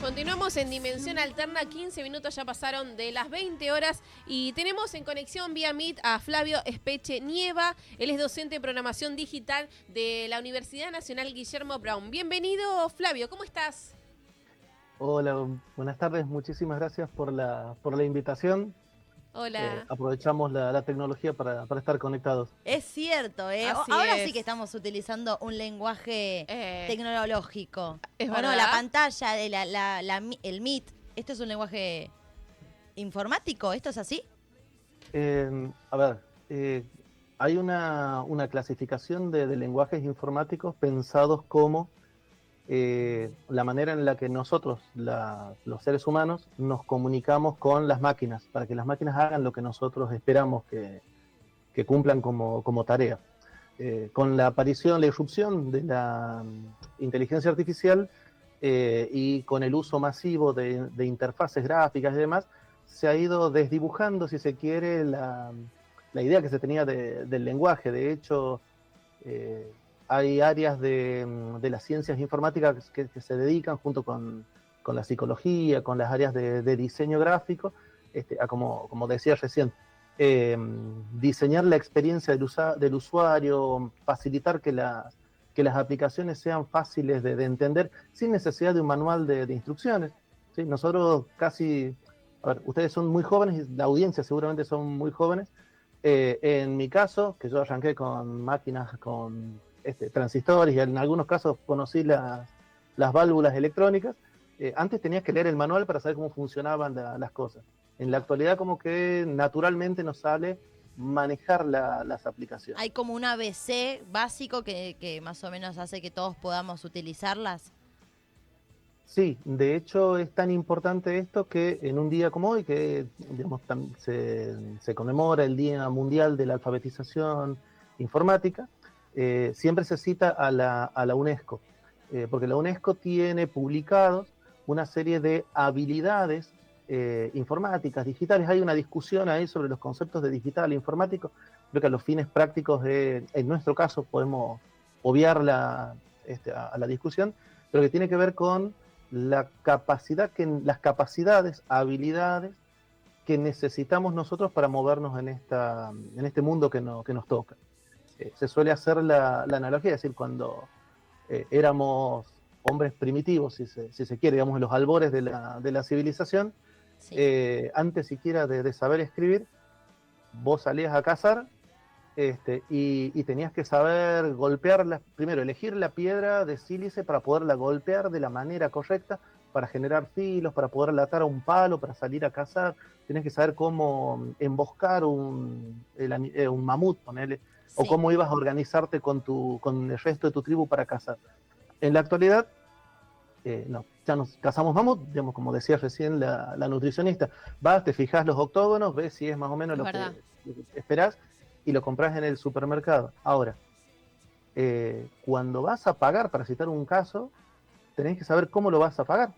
Continuamos en Dimensión Alterna, 15 minutos ya pasaron de las 20 horas y tenemos en conexión vía Meet a Flavio Espeche Nieva. Él es docente de programación digital de la Universidad Nacional Guillermo Brown. Bienvenido, Flavio, ¿cómo estás? Hola, buenas tardes, muchísimas gracias por la invitación. Hola. Aprovechamos la tecnología para estar conectados. Es cierto, ¿eh? Así Ahora es. sí que estamos utilizando un lenguaje tecnológico. ¿Es ¿O verdad? no? La pantalla, el Meet. ¿Esto es un lenguaje informático? ¿Esto es así? A ver, hay una clasificación de lenguajes informáticos pensados como la manera en la que nosotros, los seres humanos, nos comunicamos con las máquinas, para que las máquinas hagan lo que nosotros esperamos que cumplan como tarea. Con la aparición, la irrupción de la inteligencia artificial y con el uso masivo de interfaces gráficas y demás, se ha ido desdibujando, si se quiere, la idea que se tenía del lenguaje. De hecho, hay áreas de las ciencias informáticas que se dedican junto con la psicología, con las áreas de diseño gráfico, a como decía recién, diseñar la experiencia del usuario, facilitar que las aplicaciones sean fáciles de entender sin necesidad de un manual de instrucciones. ¿Sí? Nosotros casi, a ver, ustedes son muy jóvenes y la audiencia seguramente son muy jóvenes. En mi caso, que yo arranqué con máquinas con transistores y en algunos casos conocí las válvulas electrónicas, antes tenías que leer el manual para saber cómo funcionaban las cosas. En la actualidad como que naturalmente nos sale manejar las aplicaciones. Hay como un ABC básico que más o menos hace que todos podamos utilizarlas. Sí, de hecho es tan importante esto que en un día como hoy, que digamos, se conmemora el Día Mundial de la Alfabetización Informática, siempre se cita a la UNESCO, porque la UNESCO tiene publicados una serie de habilidades informáticas, digitales. Hay una discusión ahí sobre los conceptos de digital e informático. Creo que a los fines prácticos, en nuestro caso, podemos obviar a la discusión, pero que tiene que ver con las capacidades, habilidades que necesitamos nosotros para movernos en este mundo que nos toca. Se suele hacer la analogía, es decir, cuando éramos hombres primitivos, si se quiere, digamos, en los albores de la civilización, Sí. antes siquiera de saber escribir, vos salías a cazar y tenías que saber primero elegir la piedra de sílice para poderla golpear de la manera correcta, para generar filos, para poder atar a un palo, para salir a cazar. Tenías que saber cómo emboscar un mamut, ponele, o Sí. cómo ibas a organizarte con el resto de tu tribu para cazar. En la actualidad, no, ya nos cazamos mamut, digamos, como decía recién la nutricionista. Vas, te fijas los octógonos, ves si es más o menos Es lo que verdad. esperás y lo compras en el supermercado. Ahora, cuando vas a pagar, para citar un caso, tenés que saber cómo lo vas a pagar,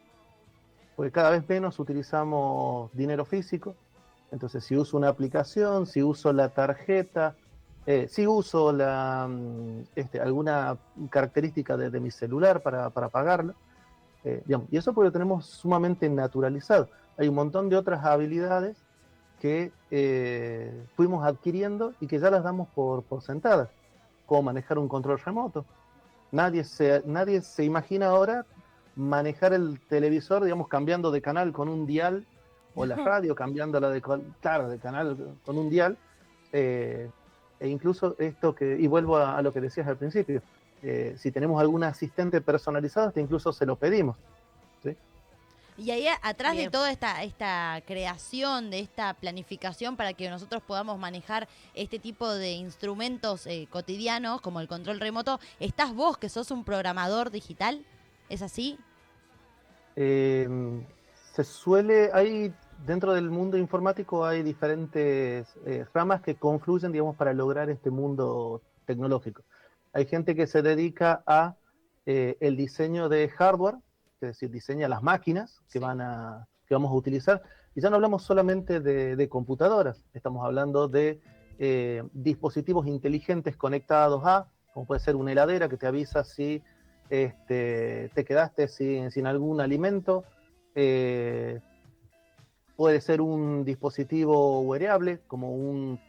porque cada vez menos utilizamos dinero físico. Entonces, si uso una aplicación, si uso la tarjeta, si uso alguna característica de mi celular para pagarlo, digamos, y eso porque lo tenemos sumamente naturalizado. Hay un montón de otras habilidades que fuimos adquiriendo y que ya las damos por sentadas, como manejar un control remoto. Nadie se imagina ahora manejar el televisor, digamos, cambiando de canal con un dial, o la radio cambiándola de canal con un dial, eh, e incluso y vuelvo a lo que decías al principio, si tenemos algún asistente personalizado, incluso se lo pedimos. ¿Sí? Y ahí atrás de Bien. toda esta creación, de esta planificación para que nosotros podamos manejar este tipo de instrumentos cotidianos como el control remoto, estás vos que sos un programador digital, ¿es así? Eh, dentro del mundo informático hay diferentes ramas que confluyen, digamos, para lograr este mundo tecnológico. Hay gente que se dedica a el diseño de hardware, es decir, diseña las máquinas Sí. que vamos a utilizar. Y ya no hablamos solamente de computadoras, estamos hablando de dispositivos inteligentes conectados como puede ser una heladera que te avisa si te quedaste sin algún alimento, Eh, Puede ser un dispositivo wearable, como un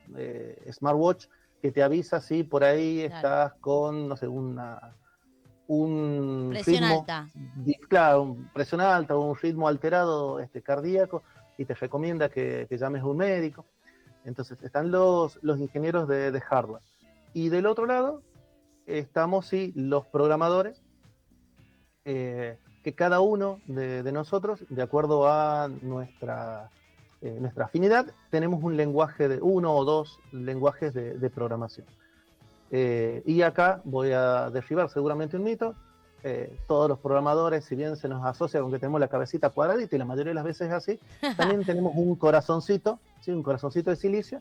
smartwatch, que te avisa si por ahí Claro. estás con, no sé, un Presión ritmo, alta. claro, presión alta o un ritmo alterado cardíaco, y te recomienda que llames a un médico. Entonces están los ingenieros de hardware. Y del otro lado estamos, sí, los programadores, que cada uno de nosotros, de acuerdo a nuestra afinidad, tenemos un lenguaje de uno o dos lenguajes de programación. Y acá voy a derribar seguramente un mito. Todos los programadores, si bien se nos asocia con que tenemos la cabecita cuadradita, y la mayoría de las veces es así, también tenemos un corazoncito, ¿sí? Un corazoncito de silicio.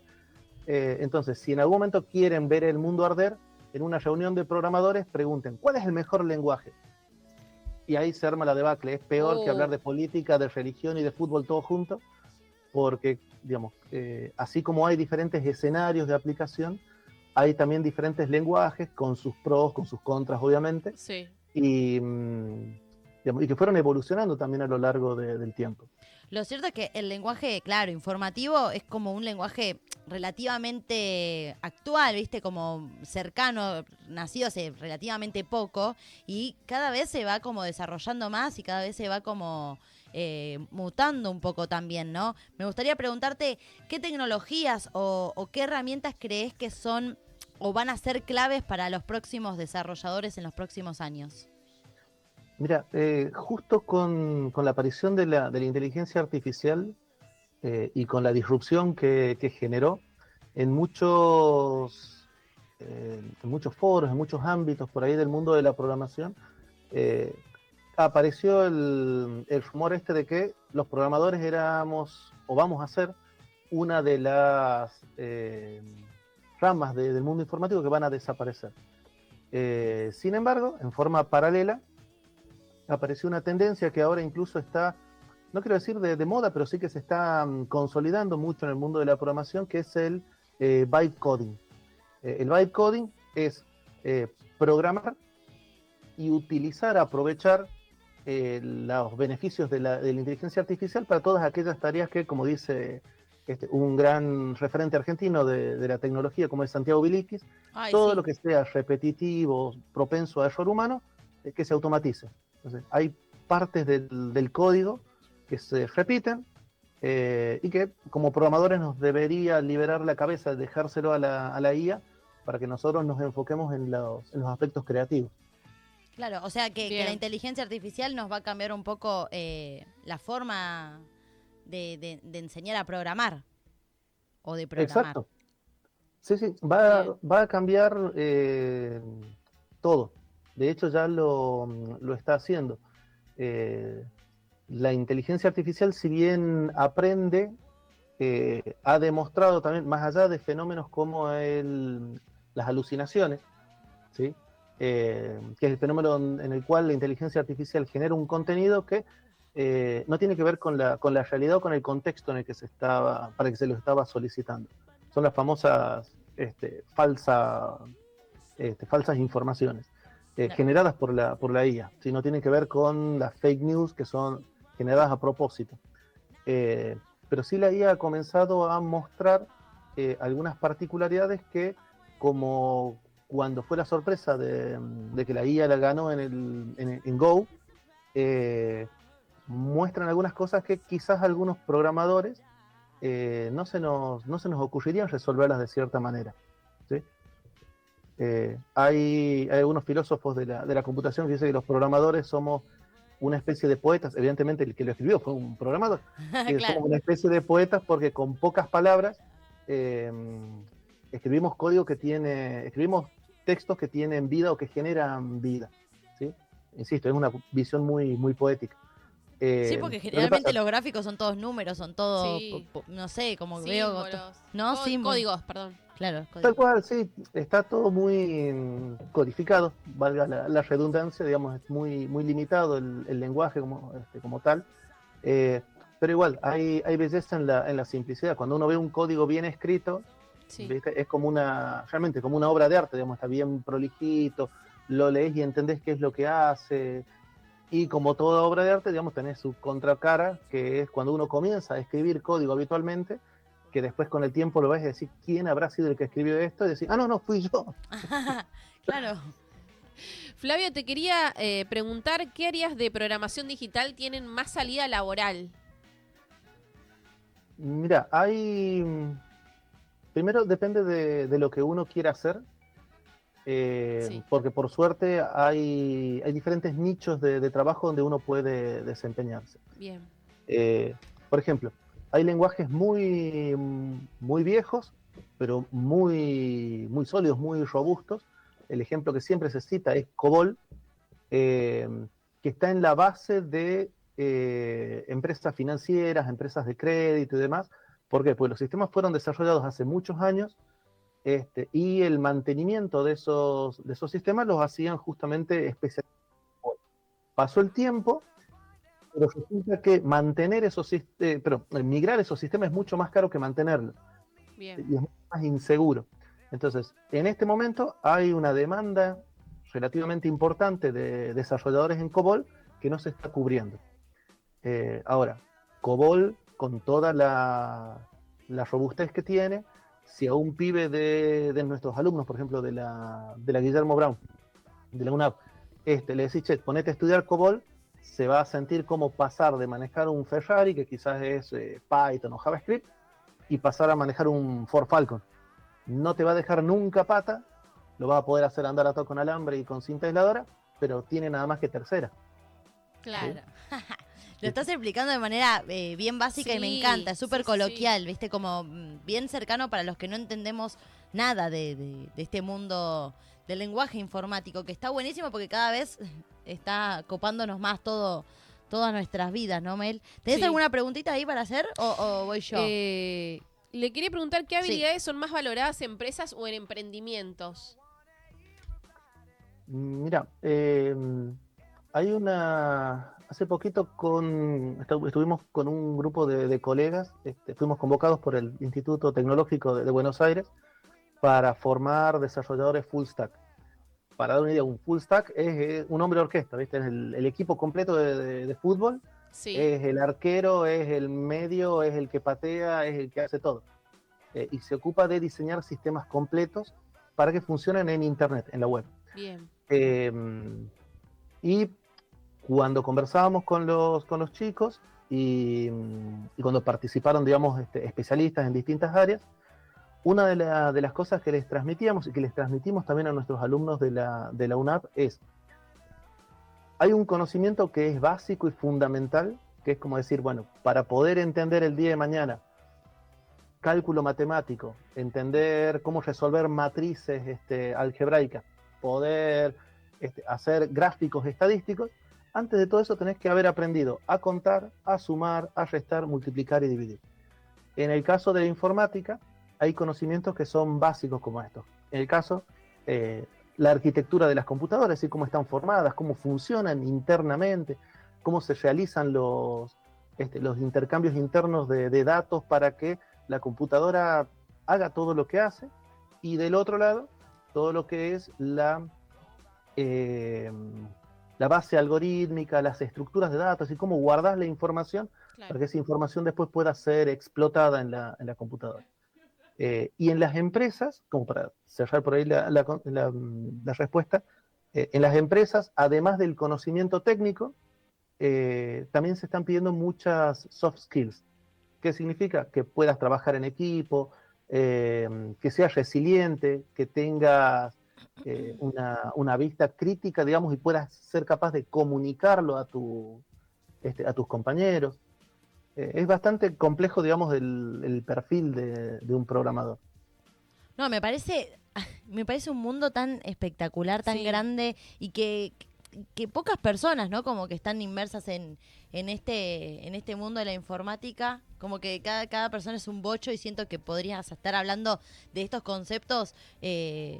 Entonces, si en algún momento quieren ver el mundo arder, en una reunión de programadores pregunten, ¿cuál es el mejor lenguaje? Y ahí se arma la debacle. Es peor que hablar de política, de religión y de fútbol todo junto, porque, digamos, así como hay diferentes escenarios de aplicación, hay también diferentes lenguajes con sus pros, con sus contras, obviamente, Sí. y, digamos, y que fueron evolucionando también a lo largo del tiempo. Lo cierto es que el lenguaje, claro, informativo es como un lenguaje relativamente actual, ¿viste? Como cercano, nacido hace relativamente poco y cada vez se va como desarrollando más y cada vez se va como mutando un poco también, ¿no? Me gustaría preguntarte qué tecnologías o qué herramientas crees que son o van a ser claves para los próximos desarrolladores en los próximos años. Mira, justo con la aparición de la inteligencia artificial, y con la disrupción que generó en muchos foros, en muchos ámbitos por ahí del mundo de la programación, eh, apareció el rumor de que los programadores éramos, o vamos a ser, una de las ramas del mundo informático que van a desaparecer. Sin embargo, en forma paralela, apareció una tendencia que ahora incluso está, no quiero decir de moda, pero sí que se está consolidando mucho en el mundo de la programación, que es el bytecoding. El bytecoding es programar y utilizar, aprovechar los beneficios de la inteligencia artificial para todas aquellas tareas que, como dice un gran referente argentino de la tecnología, como es Santiago Biliquis, todo lo que sea repetitivo, propenso a error humano, que se automatice. Entonces, hay partes del código que se repiten, y que como programadores nos debería liberar la cabeza, dejárselo a la IA para que nosotros nos enfoquemos en los aspectos creativos. Claro, o sea que la inteligencia artificial nos va a cambiar un poco la forma de enseñar a programar o de programar. Exacto. Sí, sí, va a cambiar todo. De hecho, ya lo está haciendo. La inteligencia artificial, si bien aprende, ha demostrado también, más allá de fenómenos como las alucinaciones, ¿sí? Que es el fenómeno en el cual la inteligencia artificial genera un contenido que no tiene que ver con la realidad o con el contexto en el que para que se lo estaba solicitando. Son las famosas falsas informaciones generadas por la IA, ¿sí? No tienen que ver con las fake news que son generadas a propósito. Pero sí la IA ha comenzado a mostrar algunas particularidades que, como cuando fue la sorpresa de que la IA la ganó en Go, muestran algunas cosas que quizás algunos programadores no se nos ocurrirían resolverlas de cierta manera, ¿sí? Hay algunos filósofos de la computación que dicen que los programadores somos una especie de poetas. Evidentemente el que lo escribió fue un programador. Claro. Somos una especie de poetas porque con pocas palabras escribimos escribimos textos que tienen vida o que generan vida, ¿sí? Insisto, es una visión muy, muy poética. Sí, porque generalmente los gráficos son todos números, son todos, no sé, como símbolos, veo... No, códigos, perdón. Claro, códigos. Tal cual, sí, está todo muy codificado, valga la redundancia, digamos, es muy, muy limitado el lenguaje como tal, pero igual, hay belleza en la simplicidad. Cuando uno ve un código bien escrito, ¿viste? Es realmente como una obra de arte, digamos, está bien prolijito, lo lees y entendés qué es lo que hace. Y como toda obra de arte, digamos, tenés su contracara, que es cuando uno comienza a escribir código habitualmente, que después con el tiempo lo ves y decís, ¿quién habrá sido el que escribió esto? Y decís, ah, no, no, fui yo. Claro. Flavio, te quería preguntar, ¿qué áreas de programación digital tienen más salida laboral? Mira, primero depende de lo que uno quiera hacer, Sí, porque por suerte hay diferentes nichos de trabajo donde uno puede desempeñarse. bien, Eh, por ejemplo, hay lenguajes muy viejos, pero muy sólidos, muy robustos. El ejemplo que siempre se cita es COBOL, eh, que está en la base de empresas financieras, empresas de crédito y demás. ¿Por qué? Pues los sistemas fueron desarrollados hace muchos años, y el mantenimiento de esos sistemas los hacían justamente especialistas. Pasó el tiempo, pero resulta que migrar esos sistemas es mucho más caro que mantenerlos bien, y es mucho más inseguro. Entonces, en este momento hay una demanda relativamente importante de desarrolladores en COBOL que no se está cubriendo. Ahora, COBOL, con toda la robustez que tiene, si a un pibe de nuestros alumnos, por ejemplo, de la Guillermo Brown, de la UNAP, le decís, che, ponete a estudiar COBOL, se va a sentir como pasar de manejar un Ferrari, que quizás es Python o JavaScript, y pasar a manejar un Ford Falcon. No te va a dejar nunca pata, lo va a poder hacer andar a todo con alambre y con cinta aisladora, pero tiene nada más que tercera. Claro. Lo estás explicando de manera bien básica y me encanta, es súper sí, coloquial, ¿viste? Como bien cercano para los que no entendemos nada de este mundo del lenguaje informático, que está buenísimo porque cada vez está copándonos más todas nuestras vidas, ¿no, Mel? ¿Tenés Sí. alguna preguntita ahí para hacer o voy yo? Le quería preguntar qué Sí. habilidades son más valoradas en empresas o en emprendimientos. Mira, hace poquito estuvimos con un grupo de colegas, fuimos convocados por el Instituto Tecnológico de Buenos Aires para formar desarrolladores full stack. Para dar una idea, un full stack es un hombre orquesta, ¿viste? Es el equipo completo de fútbol, Sí, es el arquero, es el medio, es el que patea, es el que hace todo. Y se ocupa de diseñar sistemas completos para que funcionen en Internet, en la web. bien, Eh, y cuando conversábamos con los chicos y cuando participaron, digamos, especialistas en distintas áreas, una de las cosas que les transmitíamos y que les transmitimos también a nuestros alumnos de la UNAP es, hay un conocimiento que es básico y fundamental, que es como decir, bueno, para poder entender el día de mañana cálculo matemático, entender cómo resolver matrices algebraicas, poder hacer gráficos estadísticos, antes de todo eso tenés que haber aprendido a contar, a sumar, a restar, multiplicar y dividir. En el caso de la informática, hay conocimientos que son básicos como estos. En el caso, la arquitectura de las computadoras, y cómo están formadas, cómo funcionan internamente, cómo se realizan los intercambios internos de datos para que la computadora haga todo lo que hace, y del otro lado, todo lo que es la base algorítmica, las estructuras de datos y cómo guardas la información claro. para que esa información después pueda ser explotada en la computadora. Y en las empresas, como para cerrar por ahí la respuesta, en las empresas, además del conocimiento técnico, también se están pidiendo muchas soft skills. ¿Qué significa? Que puedas trabajar en equipo, que seas resiliente, que tengas una vista crítica, digamos, y puedas ser capaz de comunicarlo a tus compañeros. Es bastante complejo, digamos, el perfil de un programador. No, me parece un mundo tan espectacular, tan Sí. grande y que pocas personas, ¿no? Como que están inmersas en este mundo de la informática, Como que cada persona es un bocho y siento que podrías estar hablando de estos conceptos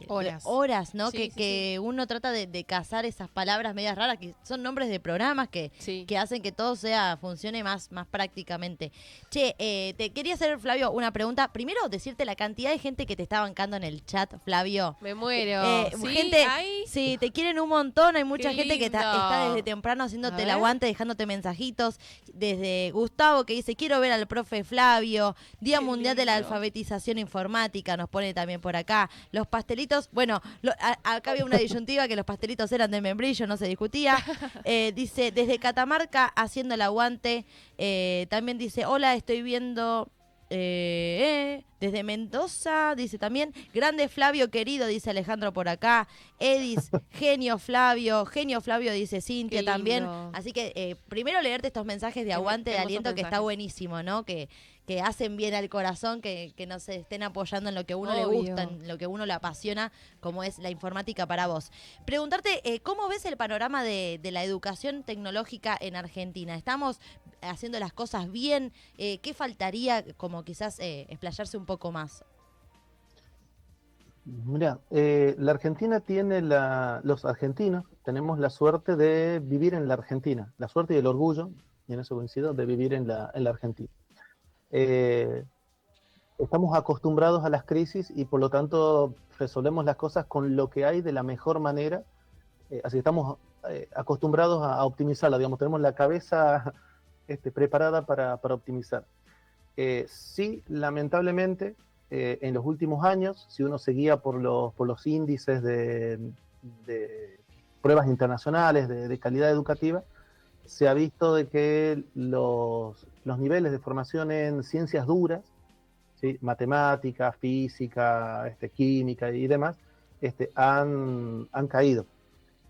horas, ¿no? Sí, Que uno trata de cazar esas palabras medias raras, que son nombres de programas que hacen que todo funcione más prácticamente. Che, te quería hacer, Flavio, una pregunta. Primero, decirte la cantidad de gente que te está bancando en el chat, Flavio. Me muero. Gente, ¿Ahí? sí, te quieren un montón. Hay mucha Qué gente que lindo. está desde temprano haciéndote A el ver. aguante, dejándote mensajitos. Desde Gustavo, que dice, quiero ver al profe Flavio. Día Qué Mundial de la lindo. Alfabetización Informática, nos pone también por acá. Los pastelitos, bueno, acá había una disyuntiva que los pastelitos eran de membrillo, no se discutía. Dice, desde Catamarca, haciendo el aguante. También dice, hola, estoy viendo... desde Mendoza, dice también, grande Flavio querido, dice Alejandro por acá, Edis, genio Flavio, dice Cintia Qué también. lindo. Así que primero leerte estos mensajes de Qué aguante, de hermosos aliento, que está mensajes. buenísimo, ¿no? Que hacen bien al corazón, que nos estén apoyando en lo que a uno le Obvio. gusta, en lo que a uno le apasiona, como es la informática para vos. Preguntarte, ¿cómo ves el panorama de la educación tecnológica en Argentina? ¿Estamos haciendo las cosas bien? ¿Qué faltaría como quizás explayarse un poco más? Mira, la Argentina tiene los argentinos tenemos la suerte de vivir en la Argentina, la suerte y el orgullo, y en eso coincido, de vivir en la Argentina. Eh, Estamos acostumbrados a las crisis y por lo tanto resolvemos las cosas con lo que hay de la mejor manera, así que estamos acostumbrados a optimizarla, digamos, tenemos la cabeza preparada para optimizar. Sí, lamentablemente, en los últimos años, si uno seguía por los índices de pruebas internacionales de calidad educativa, se ha visto de que los niveles de formación en ciencias duras, ¿sí? Matemática, física, química y demás, han caído,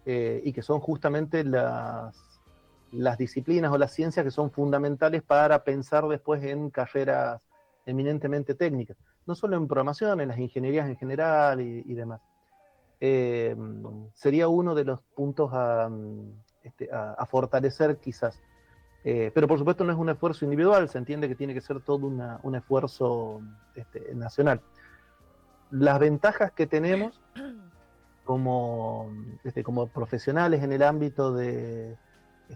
y que son justamente las disciplinas o las ciencias que son fundamentales para pensar después en carreras eminentemente técnicas, no solo en programación, en las ingenierías en general y demás. Sería uno de los puntos a fortalecer quizás. Pero por supuesto no es un esfuerzo individual, se entiende que tiene que ser todo un esfuerzo nacional. Las ventajas que tenemos como profesionales en el ámbito de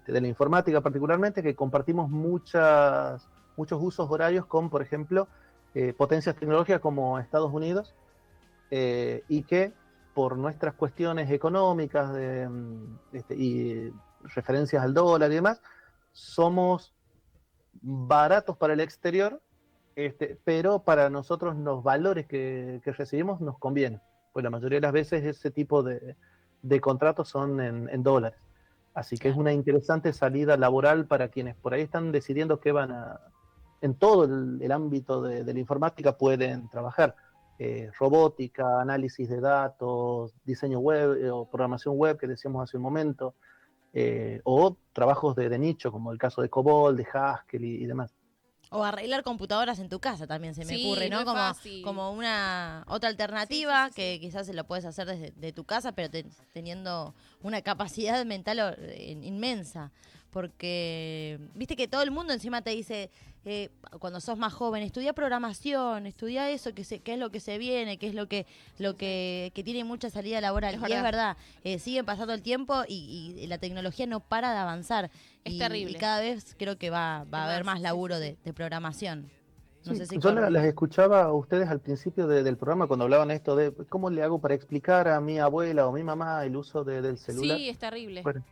la informática particularmente, que compartimos muchos usos horarios con, por ejemplo, potencias tecnológicas como Estados Unidos, y que por nuestras cuestiones económicas y referencias al dólar y demás, somos baratos para el exterior, pero para nosotros los valores que recibimos nos conviene, pues la mayoría de las veces ese tipo de contratos son en dólares. Así que es una interesante salida laboral para quienes por ahí están decidiendo qué en todo el ámbito de la informática pueden trabajar. Robótica, análisis de datos, diseño web o programación web que decíamos hace un momento, o trabajos de nicho como el caso de COBOL, de Haskell y demás. O arreglar computadoras en tu casa también se me ocurre, ¿no? No es fácil. Como una otra alternativa Sí. que quizás se lo puedes hacer desde tu casa, pero teniendo una capacidad mental inmensa. Porque, viste que todo el mundo encima te dice, cuando sos más joven, estudia programación, estudia eso, qué es lo que se viene, qué es lo que tiene mucha salida laboral. Es y es verdad, siguen pasando el tiempo y la tecnología no para de avanzar. Es y, terrible. Y cada vez creo que va a haber más laburo sí. de programación. No sé si Yo las escuchaba a ustedes al principio del programa cuando hablaban esto de cómo le hago para explicar a mi abuela o mi mamá el uso del celular. Sí, es terrible. Bueno,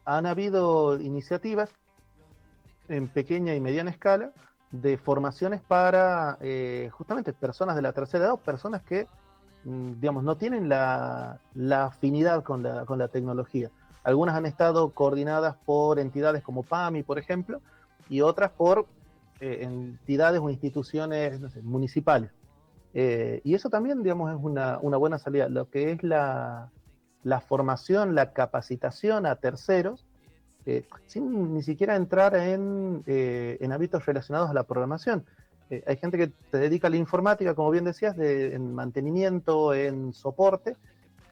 han habido iniciativas en pequeña y mediana escala de formaciones para justamente personas de la tercera edad o personas que, digamos, no tienen la afinidad con la tecnología. Algunas han estado coordinadas por entidades como PAMI, por ejemplo, y otras por entidades o instituciones, no sé, municipales. Y eso también, digamos, es una buena salida. Lo que es la formación, la capacitación a terceros, sin ni siquiera entrar en hábitos relacionados a la programación. Hay gente que se dedica a la informática, como bien decías, en mantenimiento, en soporte,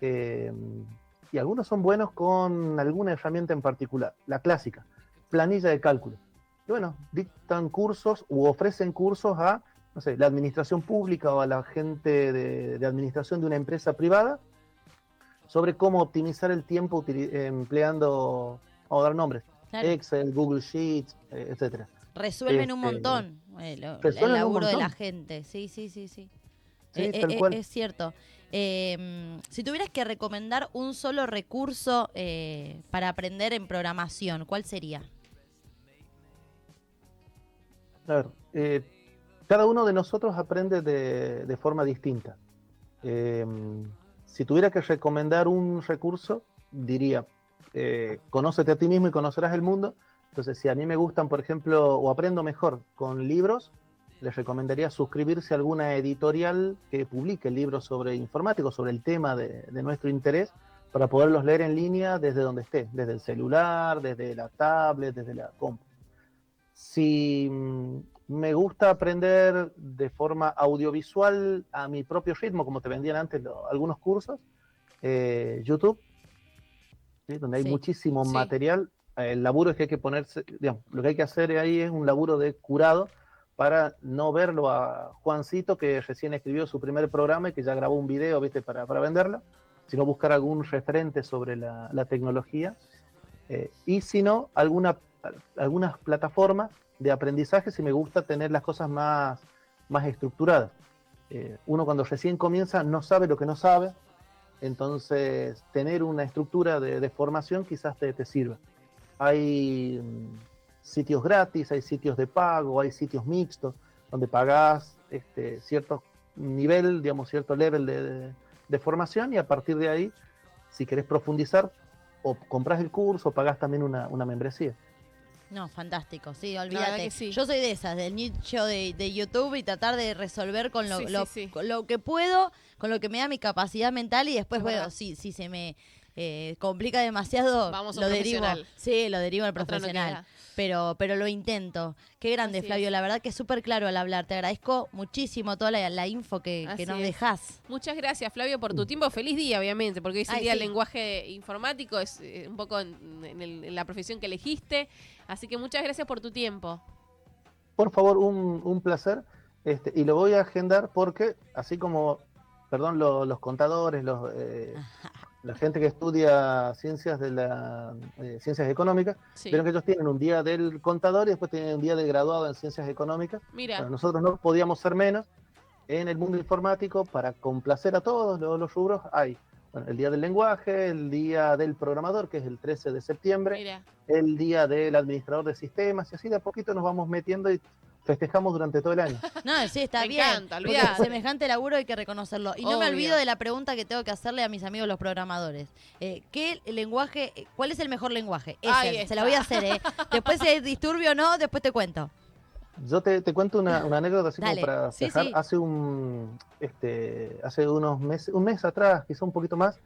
y algunos son buenos con alguna herramienta en particular, la clásica, planilla de cálculo. y bueno, dictan cursos u ofrecen cursos a, no sé, la administración pública o a la gente de administración de una empresa privada sobre cómo optimizar el tiempo empleando, vamos a dar nombres, Claro. Excel, Google Sheets, etcétera. Resuelven un montón el Resuelven un laburo de la montón. gente. Sí, sí, sí, sí. Sí, tal cual. Es cierto. Si tuvieras que recomendar un solo recurso para aprender en programación, ¿cuál sería? A ver, cada uno de nosotros aprende de forma distinta. Eh, si tuviera que recomendar un recurso, diría, conócete a ti mismo y conocerás el mundo. Entonces, si a mí me gustan, por ejemplo, o aprendo mejor con libros, les recomendaría suscribirse a alguna editorial que publique libros sobre informáticos, sobre el tema de nuestro interés, para poderlos leer en línea desde donde esté, desde el celular, desde la tablet, desde la compu. Si me gusta aprender de forma audiovisual a mi propio ritmo, como te vendían antes algunos cursos, YouTube, ¿sí? Donde hay Sí. muchísimo Sí. material. El laburo es que hay que ponerse, digamos, lo que hay que hacer ahí es un laburo de curado para no verlo a Juancito que recién escribió su primer programa y que ya grabó un video, ¿viste? Para venderlo, sino buscar algún referente sobre la tecnología. Y si no, algunas plataformas de aprendizaje si me gusta tener las cosas más estructuradas. Uno cuando recién comienza no sabe lo que no sabe, entonces tener una estructura de formación quizás te sirva. Hay sitios gratis, hay sitios de pago, hay sitios mixtos, donde pagás cierto nivel, digamos, cierto level de formación y a partir de ahí, si querés profundizar, o compras el curso o pagás también una membresía. No, fantástico, sí, La verdad olvídate. que sí. Yo soy de esas, del nicho de YouTube y tratar de resolver con Sí, sí. con lo que puedo, con lo que me da mi capacidad mental y después Es veo verdad. si se me complica demasiado, Vamos a lo un derivo. profesional. Sí, lo derivo al Otra no profesional. queda. Pero lo intento. Qué grande, Así Flavio. es. La verdad que es súper claro al hablar. Te agradezco muchísimo toda la info que Así nos es. dejás. Muchas gracias, Flavio, por tu tiempo. Feliz día, obviamente, porque hoy es el Ay, día del sí. lenguaje informático, es un poco en la profesión que elegiste. Así que muchas gracias por tu tiempo. Por favor, un placer. Y lo voy a agendar porque, así como, perdón, los contadores, la gente que estudia ciencias económicas, Sí. vieron que ellos tienen un día del contador y después tienen un día del graduado en ciencias económicas. Mira. Bueno, nosotros no podíamos ser menos en el mundo informático para complacer a todos los rubros. Hay el día del lenguaje, el día del programador, que es el 13 de septiembre, Mira. el día del administrador de sistemas, y así de a poquito nos vamos metiendo y festejamos durante todo el año. No, sí, está Me bien. encanta, Porque olvídate. semejante laburo hay que reconocerlo. Y no me Obvio. olvido de la pregunta que tengo que hacerle a mis amigos los programadores. ¿Qué lenguaje, cuál es el mejor lenguaje? Ahí Ese, se está. la voy a hacer, ¿eh? Después si es disturbio o no, después te cuento. Yo te cuento una anécdota así Dale. como para Sí, dejar. sí. Hace unos meses, un mes atrás, quizá un poquito más,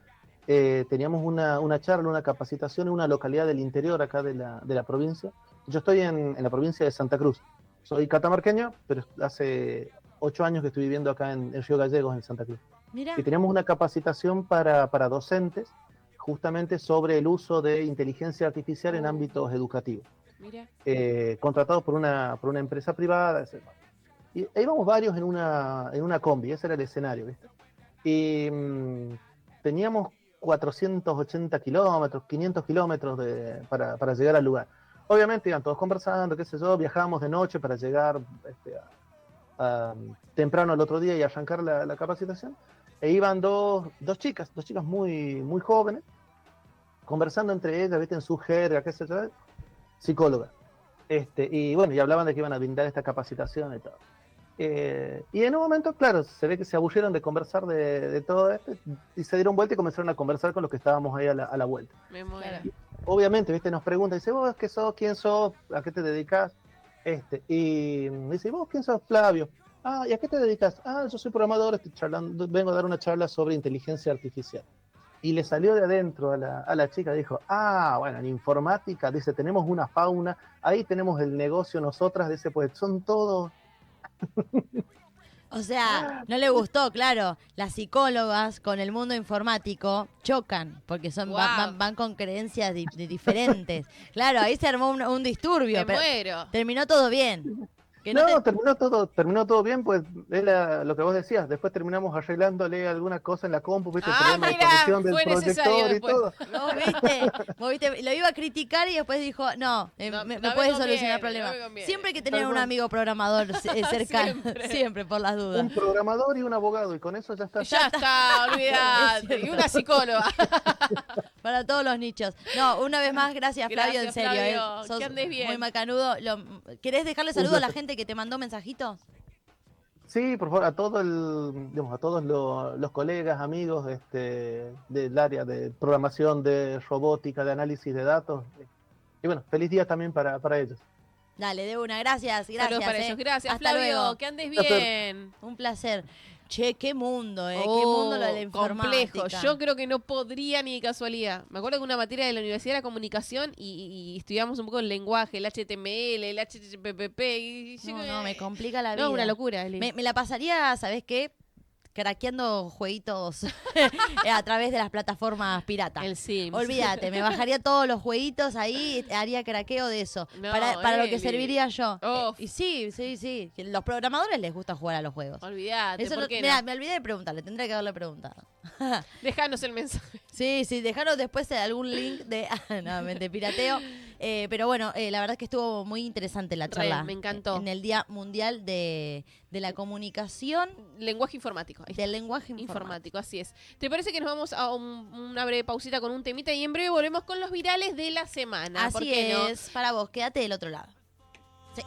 teníamos una charla, una capacitación en una localidad del interior acá de la provincia. Yo estoy en la provincia de Santa Cruz. Soy catamarqueño, pero hace 8 años que estoy viviendo acá en Río Gallegos, en Santa Cruz. Mira. Y teníamos una capacitación para docentes justamente sobre el uso de inteligencia artificial en ámbitos educativos. Mira. Contratados por una empresa privada, etc. Y íbamos varios en una combi, ese era el escenario, ¿viste? Y teníamos 480 kilómetros, 500 kilómetros para llegar al lugar. Obviamente iban todos conversando, qué sé yo, viajábamos de noche para llegar temprano al otro día y arrancar la capacitación. E iban dos chicas muy, muy jóvenes, conversando entre ellas, ¿viste? En su jerga, qué sé yo, psicólogas. Y bueno, y hablaban de que iban a brindar esta capacitación y todo. Y en un momento, claro, se ve que se aburrieron de conversar de todo esto y se dieron vuelta y comenzaron a conversar con los que estábamos ahí a la vuelta. Me muero. Obviamente, ¿viste? Nos pregunta, dice, ¿vos qué sos? ¿Quién sos? ¿A qué te dedicas? Y dice, ¿vos quién sos? Flavio. Ah, ¿y a qué te dedicas? Ah, yo soy programador, estoy charlando, vengo a dar una charla sobre inteligencia artificial. Y le salió de adentro a la chica, dijo, bueno, en informática, dice, tenemos una fauna, ahí tenemos el negocio nosotras, dice, pues son todos. O sea, no le gustó, claro. Las psicólogas con el mundo informático chocan, porque van con creencias diferentes. Claro, ahí se armó un disturbio, Me pero muero. terminó todo bien. Que No, terminó todo bien, pues era lo que vos decías. Después terminamos arreglándole alguna cosa en la compu, viste, el problema de mira, conexión del fue necesario proyector y después. todo. Vos viste, lo iba a criticar y después dijo, no, me No puedes conviene, solucionar el no problema. me conviene. Siempre hay que tener Tal un cual. amigo programador cercano, siempre por las dudas. Un programador y un abogado, y con eso ya está. Ya está, olvidate. Y una psicóloga. Para todos los nichos. No, una vez más, gracias Flavio, Gracias, en serio. Flavio. Sos Que andes bien. muy macanudo. ¿Querés dejarle saludo a la gente que te mandó mensajitos? Sí, por favor, a todo digamos, a todos los colegas, amigos del área de programación, de robótica, de análisis de datos. Y bueno, feliz día también para ellos. Dale, de una, gracias. Saludos para ellos. Gracias, Hasta Flavio. luego. Que andes bien. Un placer. Che, qué mundo, qué mundo lo de la informática. Complejo. Yo creo que no podría ni de casualidad. Me acuerdo que una materia de la universidad era comunicación y estudiamos un poco el lenguaje, el HTML, el HTTP. No, me complica la vida. No, una locura, Eli. Me la pasaría, ¿sabés qué? Craqueando jueguitos a través de las plataformas piratas. El Sims. Olvídate, me bajaría todos los jueguitos ahí, haría craqueo de eso. No, para lo que Eli. serviría yo. Uf. Y sí. Los programadores les gusta jugar a los juegos. Olvídate, Eso ¿por qué mirá, no? me olvidé de preguntarle, tendría que haberle preguntado. Déjanos el mensaje. Sí, dejaros después algún link de, de pirateo. Pero bueno, la verdad es que estuvo muy interesante la charla. Me encantó. En el Día Mundial de la Comunicación, Lenguaje informático. Ahí está. del lenguaje informático. Informático, así es. ¿Te parece que nos vamos a una breve pausita con un temita y en breve volvemos con los virales de la semana? ¿Por Así qué no? es, para vos, quédate del otro lado. Sí.